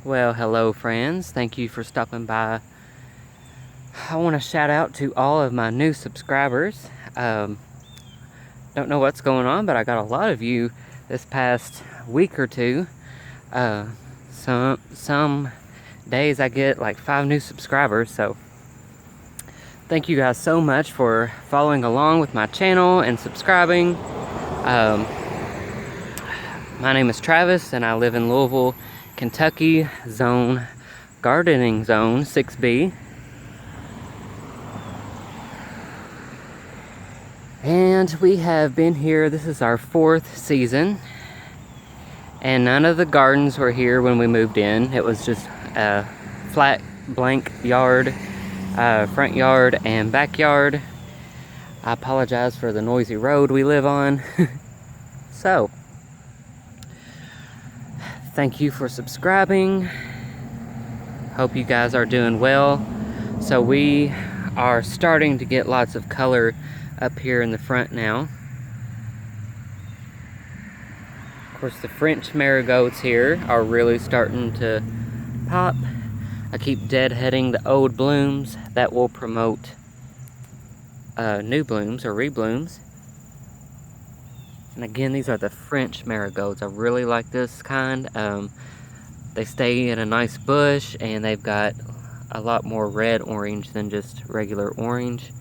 Well, hello friends. Thank you for stopping by. I want to shout out to all of my new subscribers. Don't know what's going on, but I got a lot of you this past week or two. Some days I get like 5 new subscribers, so thank you guys so much for following along with my channel and subscribing. My name is Travis and I live in Louisville, Kentucky, gardening zone 6B. And we have been here, this is our 4th season. And none of the gardens were here when we moved in. It was just a flat, blank yard, front yard and backyard. I apologize for the noisy road we live on. So, thank you for subscribing. Hope you guys are doing well. So we are starting to get lots of color up here in the front now. Of course, the French marigolds here are really starting to pop. I keep deadheading the old blooms. That will promote new blooms or reblooms. And again, these are the French marigolds. I really like this kind. They stay in a nice bush and they've got a lot more red orange than just regular orange.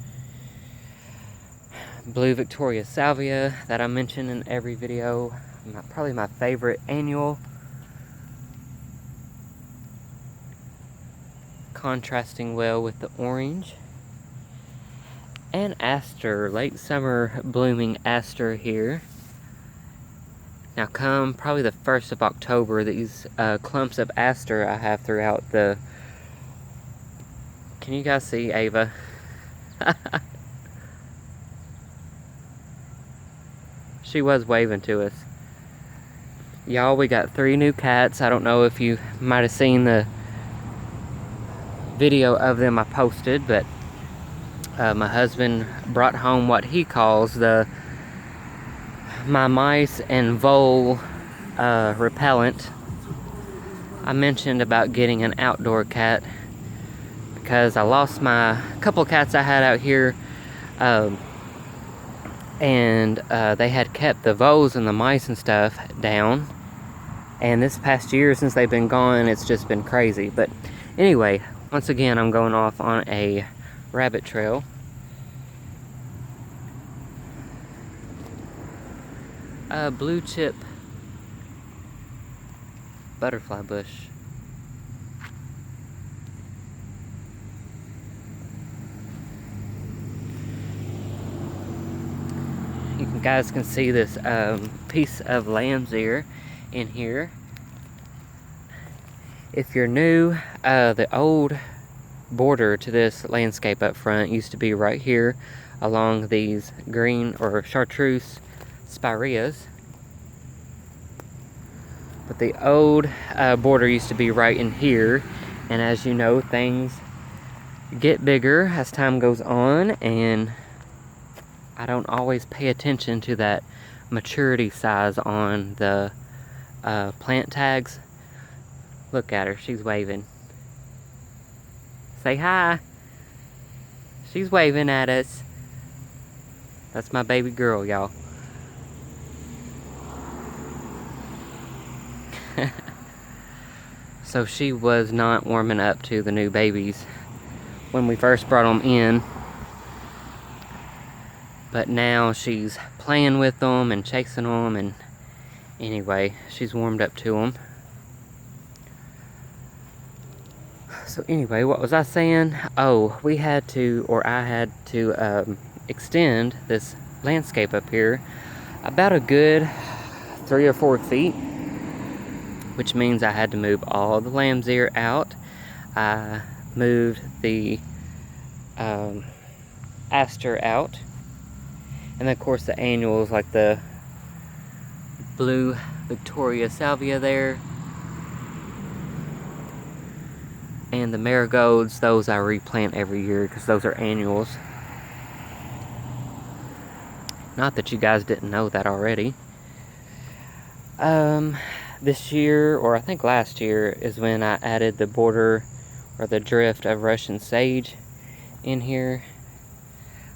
Blue Victoria Salvia that I mention in every video. Probably my favorite annual. Contrasting well with the orange. And aster, late summer blooming aster here. Now come probably the 1st of October, these clumps of aster I have throughout the... Can you guys see Ava? She was waving to us. Y'all, we got 3 new cats. I don't know if you might have seen the video of them I posted, but my husband brought home what he calls my mice and vole repellent. I mentioned about getting an outdoor cat because I lost my couple cats I had out here, and they had kept the voles and the mice and stuff down, and this past year since they've been gone, it's just been crazy. But anyway, once again, I'm going off on a rabbit trail. Blue chip butterfly bush. You guys can see this piece of lamb's ear in here. If you're new, the old border to this landscape up front used to be right here along these green or chartreuse spireas. But the old border used to be right in here, and as you know, things get bigger as time goes on, and I don't always pay attention to that maturity size on the plant tags. Look at her, she's waving. Say hi. She's waving at us. That's my baby girl, y'all. So she was not warming up to the new babies when we first brought them in. But now she's playing with them and chasing them, and anyway, she's warmed up to them. So anyway, what was I saying? Oh, I had to extend this landscape up here about a good 3 or 4 feet, which means I had to move all the lamb's ear out. I moved the aster out, and then of course the annuals like the blue Victoria Salvia there, and the marigolds, those I replant every year because those are annuals. Not that you guys didn't know that already. This year, or I think last year, is when I added the border or the drift of Russian sage in here.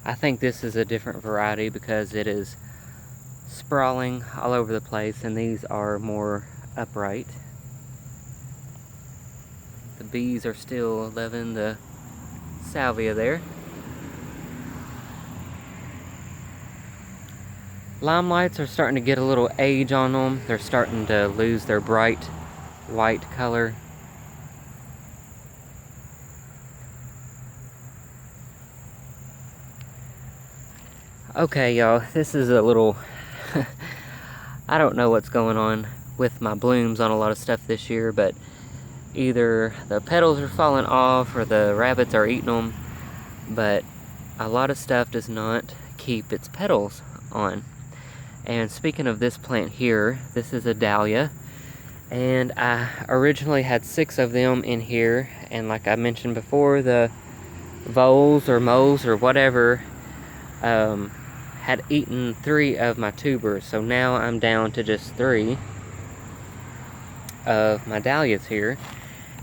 I think this is a different variety because it is sprawling all over the place, and these are more upright. The bees are still loving the salvia there. Limelights are starting to get a little age on them. They're starting to lose their bright white color. Okay, y'all, this is a little I don't know what's going on with my blooms on a lot of stuff this year, but either the petals are falling off or the rabbits are eating them, but a lot of stuff does not keep its petals on. And speaking of this plant here, this is a dahlia, and I originally had 6 of them in here, and like I mentioned before, the voles or moles or whatever had eaten 3 of my tubers, so now I'm down to just 3 of my dahlias here,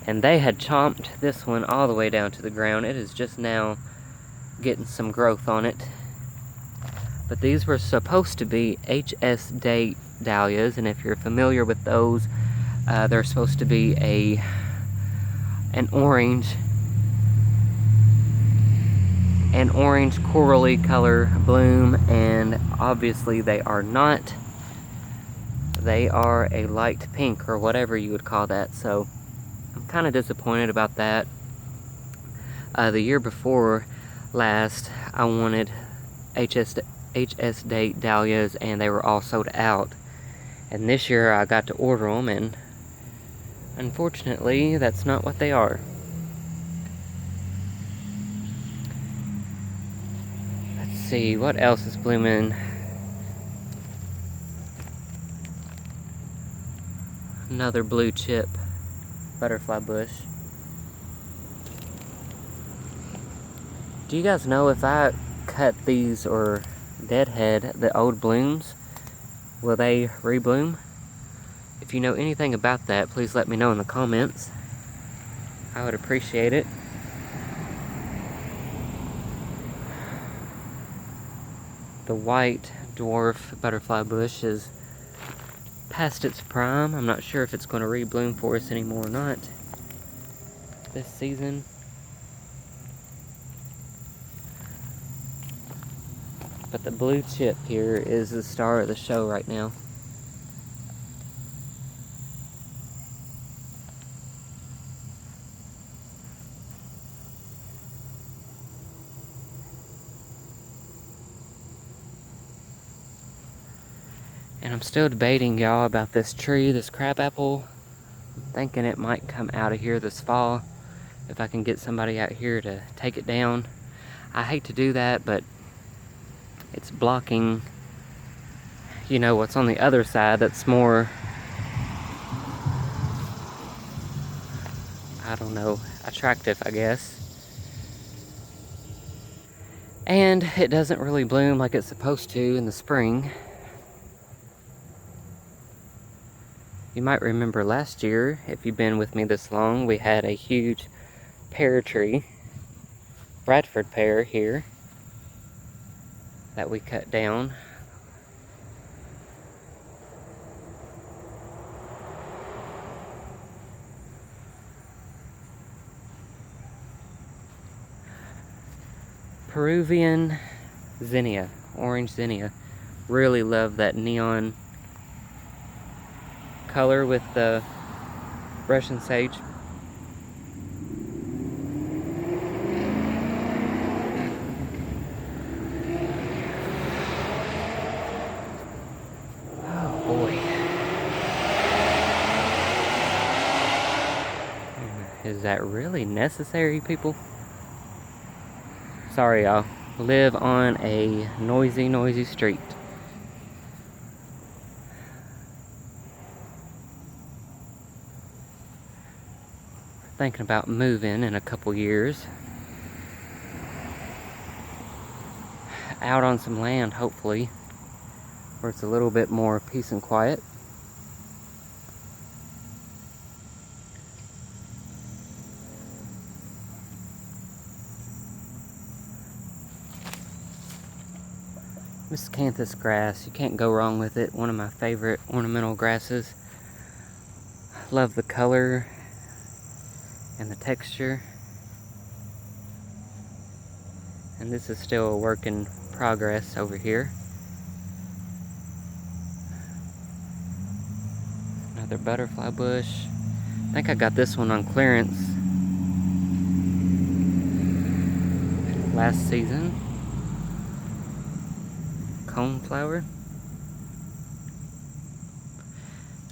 and they had chomped this one all the way down to the ground. It is just now getting some growth on it. But these were supposed to be HS date dahlias, and if you're familiar with those, they're supposed to be an orange corally color bloom, and obviously they are not. They are a light pink or whatever you would call that, so I'm kind of disappointed about that. The year before last, I wanted HS date dahlias, and they were all sold out. And this year I got to order them, and unfortunately that's not what they are. Let's see, what else is blooming? Another blue chip butterfly bush. Do you guys know if I cut these or deadhead the old blooms, will they rebloom? If you know anything about that, please let me know in the comments. I would appreciate it. The white dwarf butterfly bush is past its prime. I'm not sure if it's going to rebloom for us anymore or not this season. But the blue chip here is the star of the show right now. And I'm still debating, y'all, about this tree, this crabapple. I'm thinking it might come out of here this fall if I can get somebody out here to take it down. I hate to do that, but it's blocking, you know, what's on the other side that's more, I don't know, attractive, I guess. And it doesn't really bloom like it's supposed to in the spring. You might remember last year, if you've been with me this long, we had a huge pear tree, Bradford pear here, that we cut down. Peruvian zinnia, orange zinnia. Really love that neon color with the Russian sage. Oh boy. Is that really necessary, people? Sorry, y'all. Live on a noisy street. Thinking about moving in a couple years. Out on some land, hopefully, where it's a little bit more peace and quiet. Miscanthus grass. You can't go wrong with it. One of my favorite ornamental grasses. Love the color and the texture. And this is still a work in progress over here. Another butterfly bush. I think I got this one on clearance last season. Coneflower.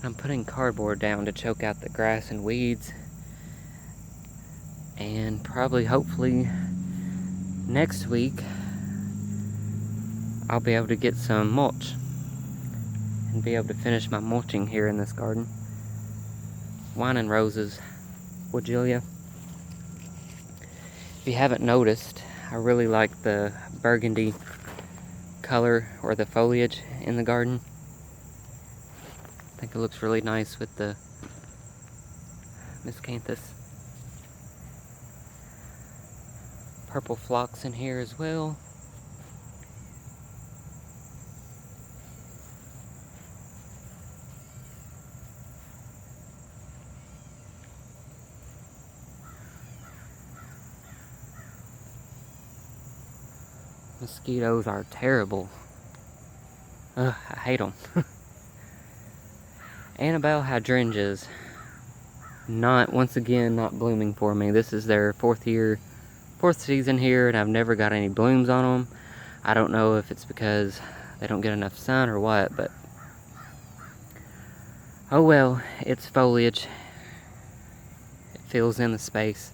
I'm putting cardboard down to choke out the grass and weeds. And probably, hopefully, next week I'll be able to get some mulch and be able to finish my mulching here in this garden. Wine and roses, Woodgelia. If you haven't noticed, I really like the burgundy color or the foliage in the garden. I think it looks really nice with the miscanthus. Purple phlox in here as well. Mosquitoes are terrible. Ugh, I hate them. Annabelle hydrangeas, once again not blooming for me. This is their fourth season here, and I've never got any blooms on them. I don't know if it's because they don't get enough sun or what, but oh well, it's foliage. It fills in the space.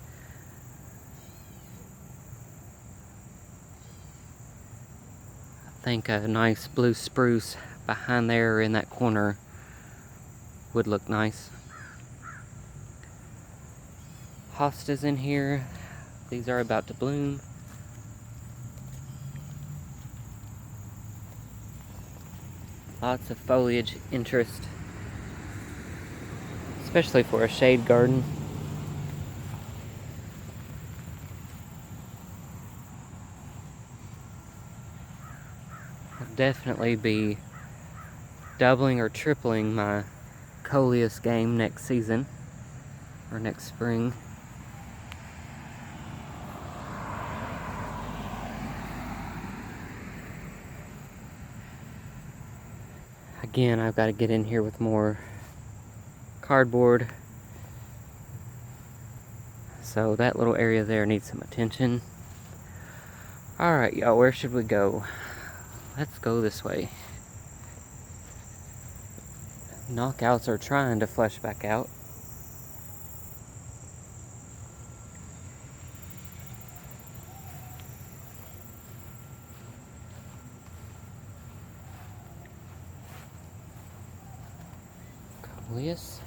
I think a nice blue spruce behind there in that corner would look nice. Hostas in here. These are about to bloom. Lots of foliage interest, especially for a shade garden. I'll definitely be doubling or tripling my coleus game next season or next spring. Again, I've got to get in here with more cardboard. So that little area there needs some attention. Alright, y'all, where should we go? Let's go this way. Knockouts are trying to flesh back out. Coleus.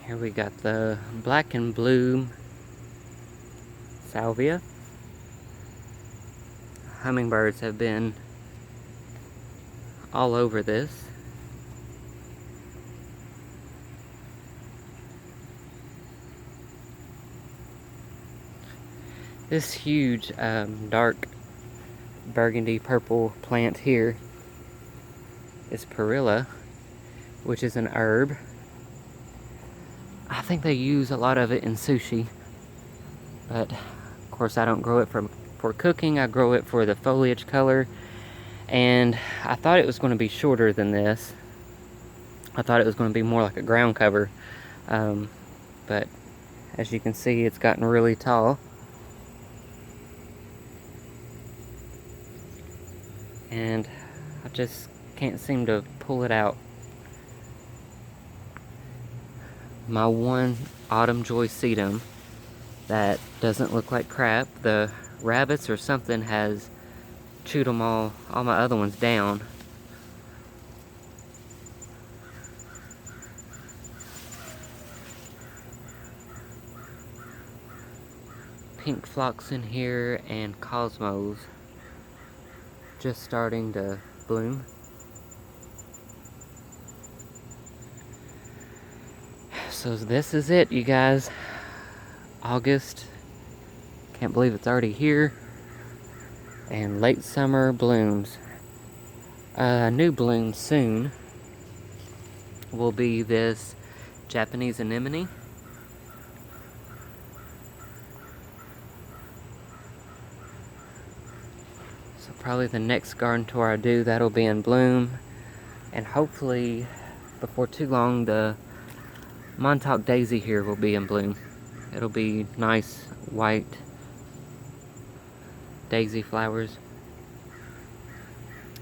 Here we got the black and blue Salvia. Hummingbirds have been all over this. This huge dark burgundy purple plant here is perilla, which is an herb. I think they use a lot of it in sushi, but of course I don't grow it for cooking. I grow it for the foliage color, and I thought it was going to be shorter than this. I thought it was going to be more like a ground cover, but as you can see, it's gotten really tall. And I just can't seem to pull it out. My one autumn joy sedum that doesn't look like crap, the rabbits or something has chewed them all my other ones down. Pink phlox in here, and cosmos just starting to bloom. So this is it, you guys. August. Can't believe it's already here. And late summer blooms. New bloom soon will be this Japanese anemone. So probably the next garden tour I do, that'll be in bloom. And hopefully, before too long, the Montauk Daisy here will be in bloom. It'll be nice white daisy flowers.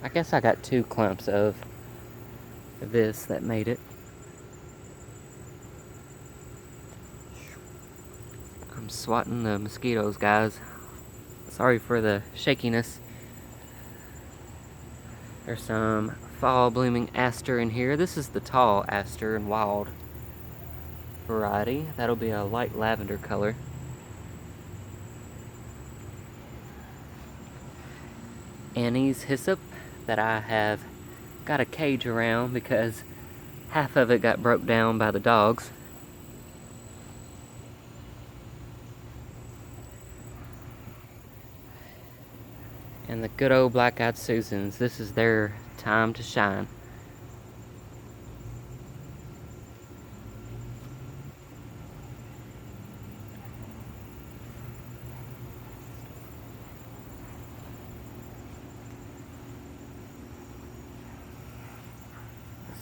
I guess I got 2 clumps of this that made it. I'm swatting the mosquitoes, guys. Sorry for the shakiness. There's some fall blooming aster in here. This is the tall aster and wild variety. That'll be a light lavender color. Annie's hyssop that I have got a cage around because half of it got broke down by the dogs. And the good old black-eyed Susans, this is their time to shine.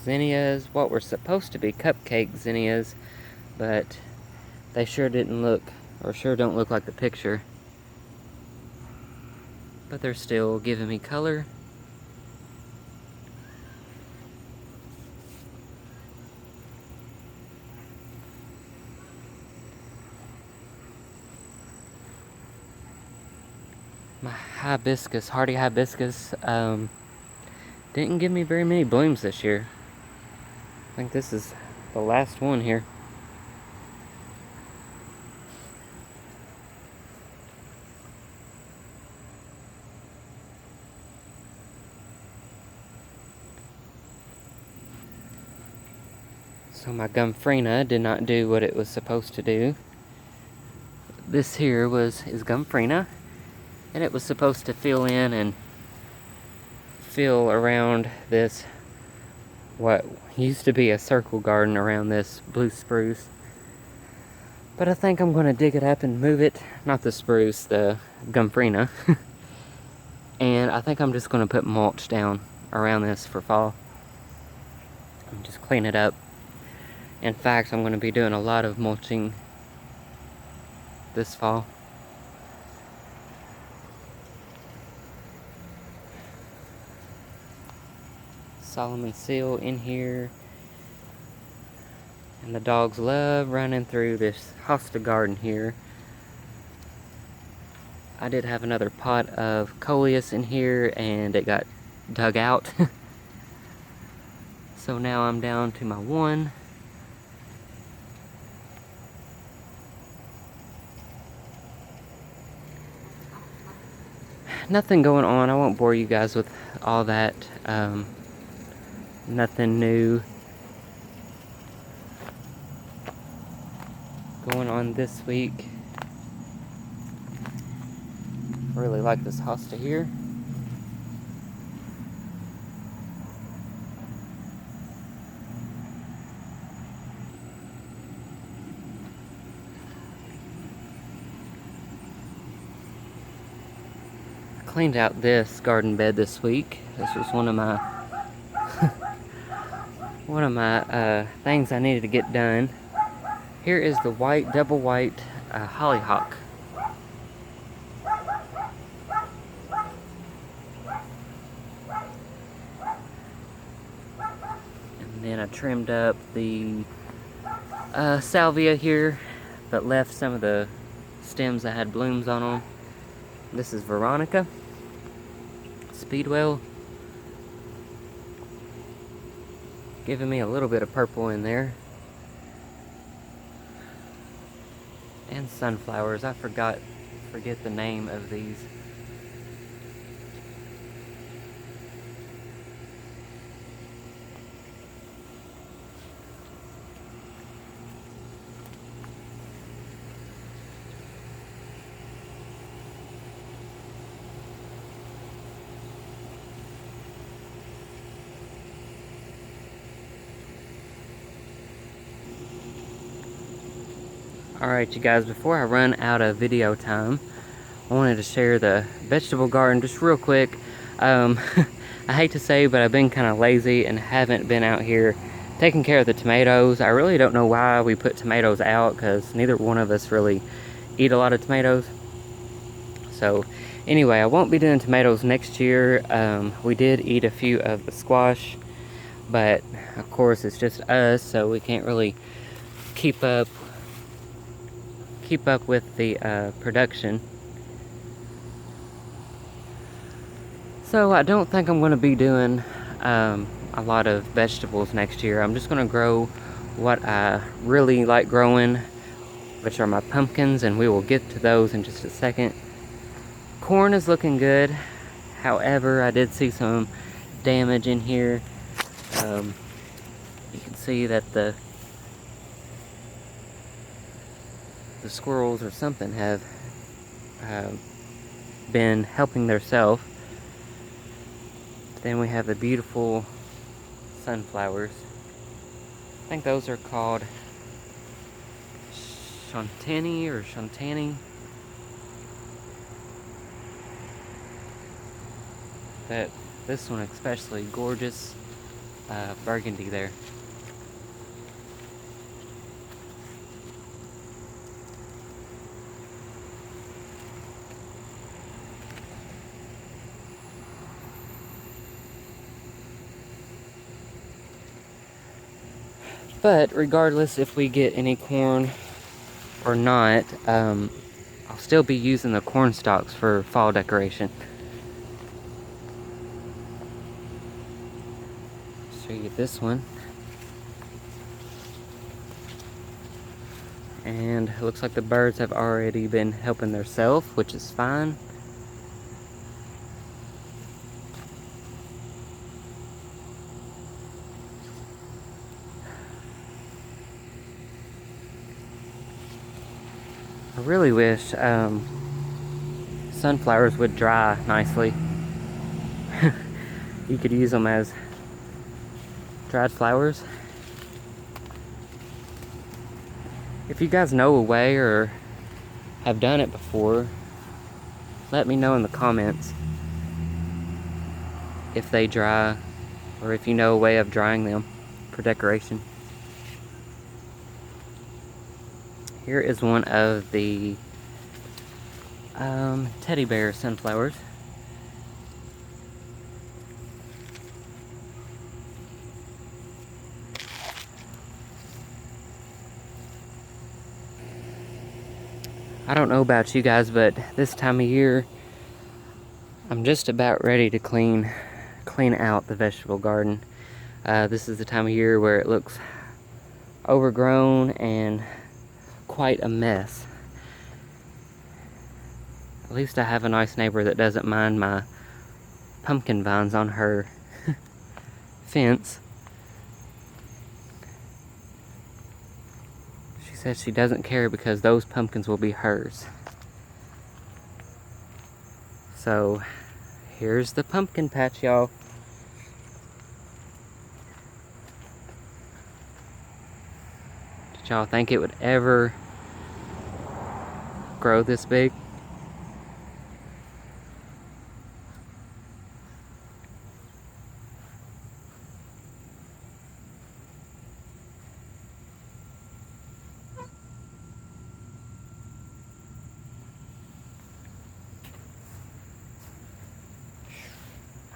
Zinnias, what were supposed to be cupcake zinnias, but they sure didn't look, or sure don't look like the picture. But they're still giving me color. My hibiscus, hardy hibiscus, didn't give me very many blooms this year. I think this is the last one here. So my Gumfrina did not do what it was supposed to do. This here is Gumfrina, and it was supposed to fill in and fill around this, what used to be a circle garden around this blue spruce. But I think I'm going to dig it up and move it, not the spruce, the Gumfrina. And I think I'm just going to put mulch down around this for fall. And just clean it up. In fact, I'm going to be doing a lot of mulching this fall. Solomon seal in here. And the dogs love running through this hosta garden here. I did have another pot of coleus in here and it got dug out. So now I'm down to my one. Nothing going on. I won't bore you guys with all that. Nothing new going on this week. Really like this hosta here. Cleaned out this garden bed this week. This was one of my things I needed to get done. Here is the white, double white hollyhock. And then I trimmed up the salvia here, but left some of the stems that had blooms on them. This is Veronica, Speedwell, giving me a little bit of purple in there. And sunflowers, I forget the name of these. Alright you guys, before I run out of video time, I wanted to share the vegetable garden just real quick. I hate to say, but I've been kind of lazy and haven't been out here taking care of the tomatoes. I really don't know why we put tomatoes out, because neither one of us really eat a lot of tomatoes. So anyway, I won't be doing tomatoes next year. We did eat a few of the squash, but of course it's just us, so we can't really keep up with the production. So I don't think I'm going to be doing a lot of vegetables next year. I'm just going to grow what I really like growing, which are my pumpkins, and we will get to those in just a second. Corn is looking good. However, I did see some damage in here. You can see that the squirrels or something have been helping theirself. Then we have the beautiful sunflowers. I think those are called Shantani or Shantani. But this one especially gorgeous burgundy there. But regardless if we get any corn or not, I'll still be using the corn stalks for fall decoration. Show you this one. And it looks like the birds have already been helping themselves, which is fine. I really wish sunflowers would dry nicely. You could use them as dried flowers. If you guys know a way or have done it before, let me know in the comments if they dry, or if you know a way of drying them for decoration. Here is one of the teddy bear sunflowers. I don't know about you guys, but this time of year, I'm just about ready to clean out the vegetable garden. This is the time of year where it looks overgrown and quite a mess. At least I have a nice neighbor that doesn't mind my pumpkin vines on her fence. She says she doesn't care because those pumpkins will be hers. So here's the pumpkin patch, y'all. Did y'all think it would ever grow this big?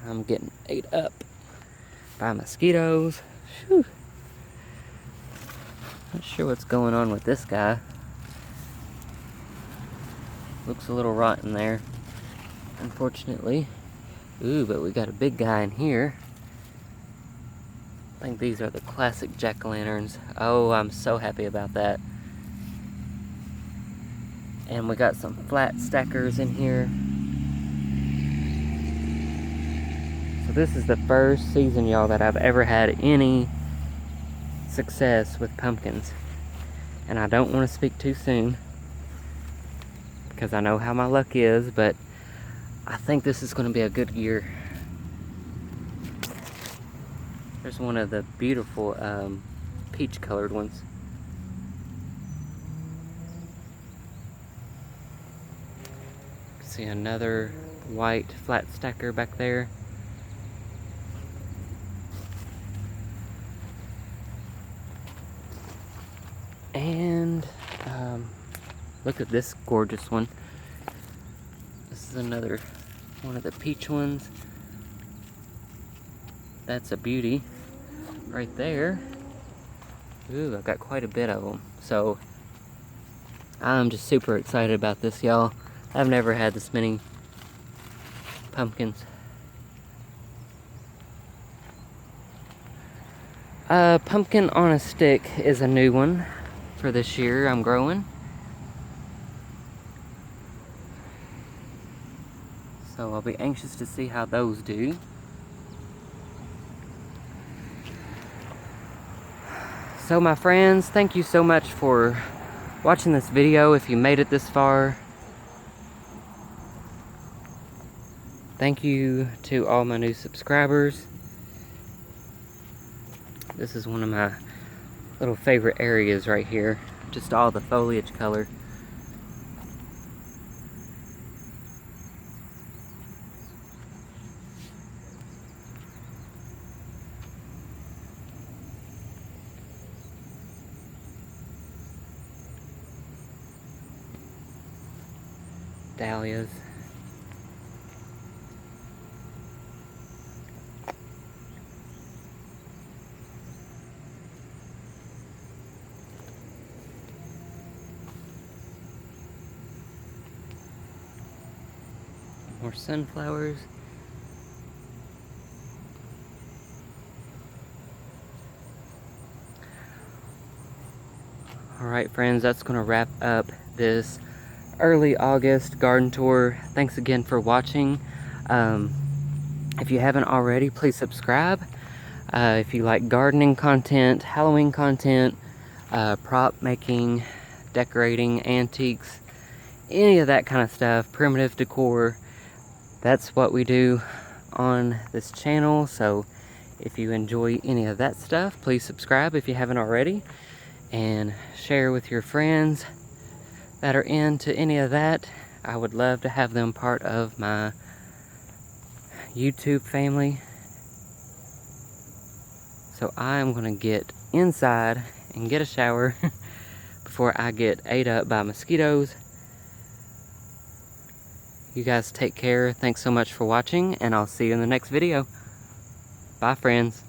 I'm getting ate up by mosquitoes. Whew. Not sure what's going on with this guy. Looks a little rotten there, unfortunately. Ooh, but we got a big guy in here. I think these are the classic jack-o'-lanterns. Oh, I'm so happy about that. And we got some flat stackers in here. So this is the first season, y'all, that I've ever had any success with pumpkins. And I don't want to speak too soon, because I know how my luck is, but I think this is going to be a good year. There's one of the beautiful peach colored ones. See another white flat stacker back there. And look at this gorgeous one. This is another one of the peach ones. That's a beauty right there. Ooh, I've got quite a bit of them. So I'm just super excited about this, y'all. I've never had this many pumpkins. Pumpkin on a stick is a new one for this year I'm growing. So I'll be anxious to see how those do. So my friends, thank you so much for watching this video. If you made it this far, thank you to all my new subscribers. This is one of my little favorite areas right here. Just all the foliage color. Dahlias. More sunflowers. Alright friends, that's going to wrap up this early August garden tour. Thanks again for watching. If you haven't already, please subscribe. If you like gardening content, Halloween content, prop making, decorating, antiques, any of that kind of stuff, primitive decor, that's what we do on this channel. So if you enjoy any of that stuff, please subscribe if you haven't already, and share with your friends that are into any of that. I would love to have them part of my YouTube family. So I'm gonna get inside and get a shower before I get ate up by mosquitoes. You guys take care. Thanks so much for watching, and I'll see you in the next video. Bye friends.